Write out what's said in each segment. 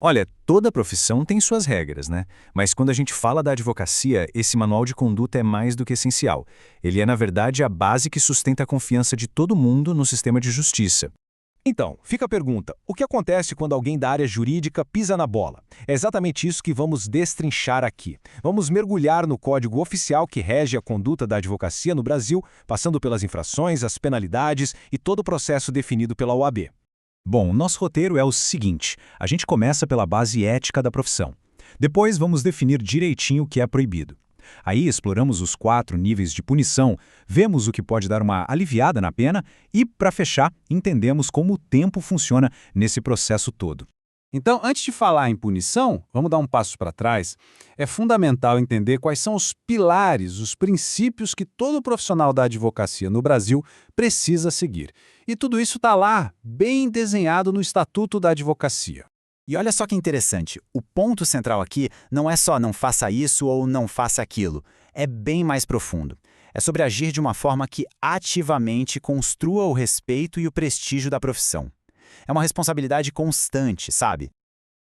Olha, toda profissão tem suas regras, né? Mas quando a gente fala da advocacia, esse manual de conduta é mais do que essencial. Ele é, na verdade, a base que sustenta a confiança de todo mundo no sistema de justiça. Então, fica a pergunta: o que acontece quando alguém da área jurídica pisa na bola? É exatamente isso que vamos destrinchar aqui. Vamos mergulhar no código oficial que rege a conduta da advocacia no Brasil, passando pelas infrações, as penalidades e todo o processo definido pela OAB. Bom, nosso roteiro é o seguinte: a gente começa pela base ética da profissão. Depois vamos definir direitinho o que é proibido. Aí exploramos os 4 níveis de punição, vemos o que pode dar uma aliviada na pena e, para fechar, entendemos como o tempo funciona nesse processo todo. Então, antes de falar em punição, vamos dar um passo para trás. É fundamental entender quais são os pilares, os princípios que todo profissional da advocacia no Brasil precisa seguir. E tudo isso está lá, bem desenhado no Estatuto da Advocacia. E olha só que interessante, o ponto central aqui não é só não faça isso ou não faça aquilo, é bem mais profundo. É sobre agir de uma forma que ativamente construa o respeito e o prestígio da profissão. É uma responsabilidade constante, sabe?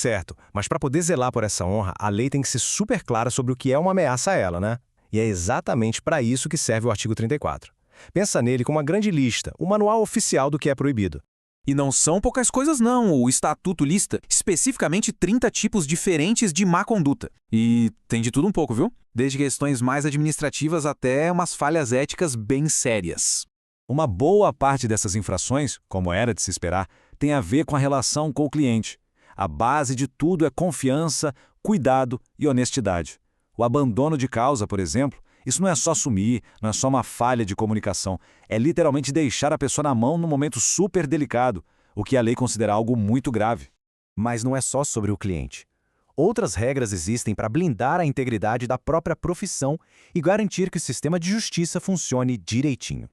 Certo, mas para poder zelar por essa honra, a lei tem que ser super clara sobre o que é uma ameaça a ela, né? E é exatamente para isso que serve o artigo 34. Pensa nele como uma grande lista, o manual oficial do que é proibido. E não são poucas coisas não, o Estatuto lista especificamente 30 tipos diferentes de má conduta. E tem de tudo um pouco, viu? Desde questões mais administrativas até umas falhas éticas bem sérias. Uma boa parte dessas infrações, como era de se esperar, tem a ver com a relação com o cliente. A base de tudo é confiança, cuidado e honestidade. O abandono de causa, por exemplo, isso não é só sumir, não é só uma falha de comunicação. É literalmente deixar a pessoa na mão num momento super delicado, o que a lei considera algo muito grave. Mas não é só sobre o cliente. Outras regras existem para blindar a integridade da própria profissão e garantir que o sistema de justiça funcione direitinho.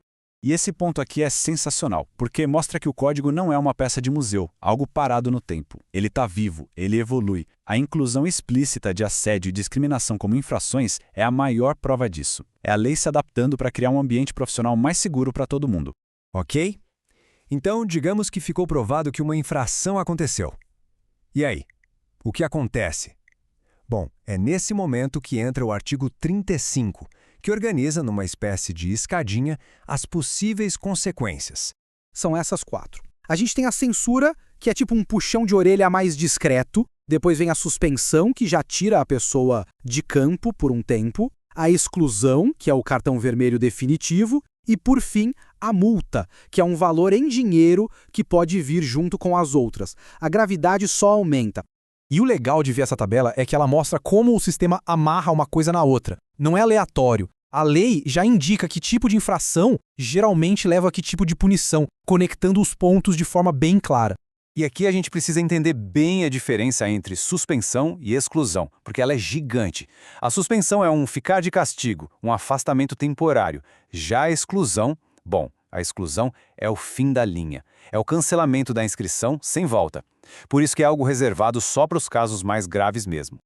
E esse ponto aqui é sensacional, porque mostra que o código não é uma peça de museu, algo parado no tempo. Ele está vivo, ele evolui. A inclusão explícita de assédio e discriminação como infrações é a maior prova disso. É a lei se adaptando para criar um ambiente profissional mais seguro para todo mundo. Ok? Então, digamos que ficou provado que uma infração aconteceu. E aí? O que acontece? Bom, é nesse momento que entra o artigo 35, que organiza, numa espécie de escadinha, as possíveis consequências. São essas 4. A gente tem a censura, que é tipo um puxão de orelha mais discreto. Depois vem a suspensão, que já tira a pessoa de campo por um tempo. A exclusão, que é o cartão vermelho definitivo. E, por fim, a multa, que é um valor em dinheiro que pode vir junto com as outras. A gravidade só aumenta. E o legal de ver essa tabela é que ela mostra como o sistema amarra uma coisa na outra. Não é aleatório. A lei já indica que tipo de infração geralmente leva a que tipo de punição, conectando os pontos de forma bem clara. E aqui a gente precisa entender bem a diferença entre suspensão e exclusão, porque ela é gigante. A suspensão é um ficar de castigo, um afastamento temporário. Já a exclusão, bom, a exclusão é o fim da linha. É o cancelamento da inscrição sem volta. Por isso que é algo reservado só para os casos mais graves mesmo.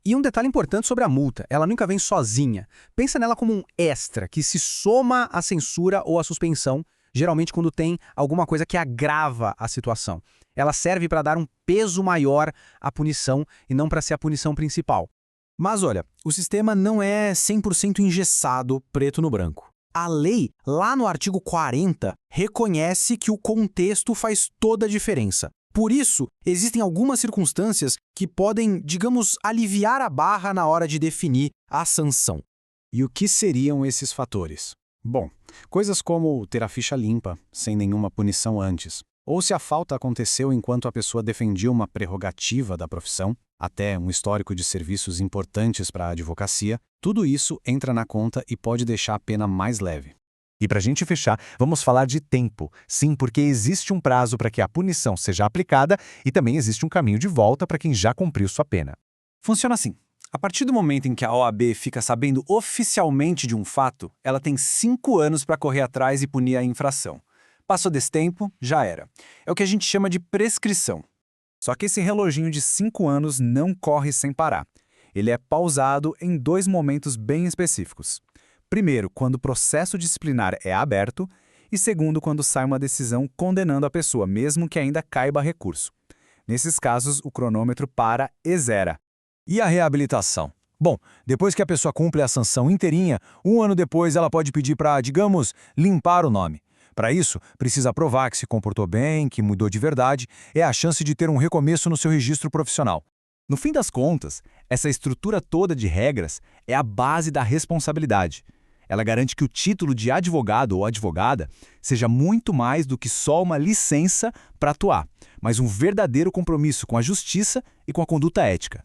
E um detalhe importante sobre a multa, ela nunca vem sozinha. Pensa nela como um extra, que se soma à censura ou à suspensão, geralmente quando tem alguma coisa que agrava a situação. Ela serve para dar um peso maior à punição e não para ser a punição principal. Mas olha, o sistema não é 100% engessado, preto no branco. A lei, lá no artigo 40, reconhece que o contexto faz toda a diferença. Por isso, existem algumas circunstâncias que podem, digamos, aliviar a barra na hora de definir a sanção. E o que seriam esses fatores? Bom, coisas como ter a ficha limpa, sem nenhuma punição antes, ou se a falta aconteceu enquanto a pessoa defendia uma prerrogativa da profissão, até um histórico de serviços importantes para a advocacia, tudo isso entra na conta e pode deixar a pena mais leve. E para a gente fechar, vamos falar de tempo. Sim, porque existe um prazo para que a punição seja aplicada e também existe um caminho de volta para quem já cumpriu sua pena. Funciona assim. A partir do momento em que a OAB fica sabendo oficialmente de um fato, ela tem 5 anos para correr atrás e punir a infração. Passou desse tempo, já era. É o que a gente chama de prescrição. Só que esse reloginho de 5 anos não corre sem parar. Ele é pausado em 2 momentos bem específicos. Primeiro, quando o processo disciplinar é aberto, e segundo, quando sai uma decisão condenando a pessoa, mesmo que ainda caiba recurso. Nesses casos, o cronômetro para e zera. E a reabilitação? Bom, depois que a pessoa cumpre a sanção inteirinha, 1 ano depois ela pode pedir para, digamos, limpar o nome. Para isso, precisa provar que se comportou bem, que mudou de verdade, é a chance de ter um recomeço no seu registro profissional. No fim das contas, essa estrutura toda de regras é a base da responsabilidade. Ela garante que o título de advogado ou advogada seja muito mais do que só uma licença para atuar, mas um verdadeiro compromisso com a justiça e com a conduta ética.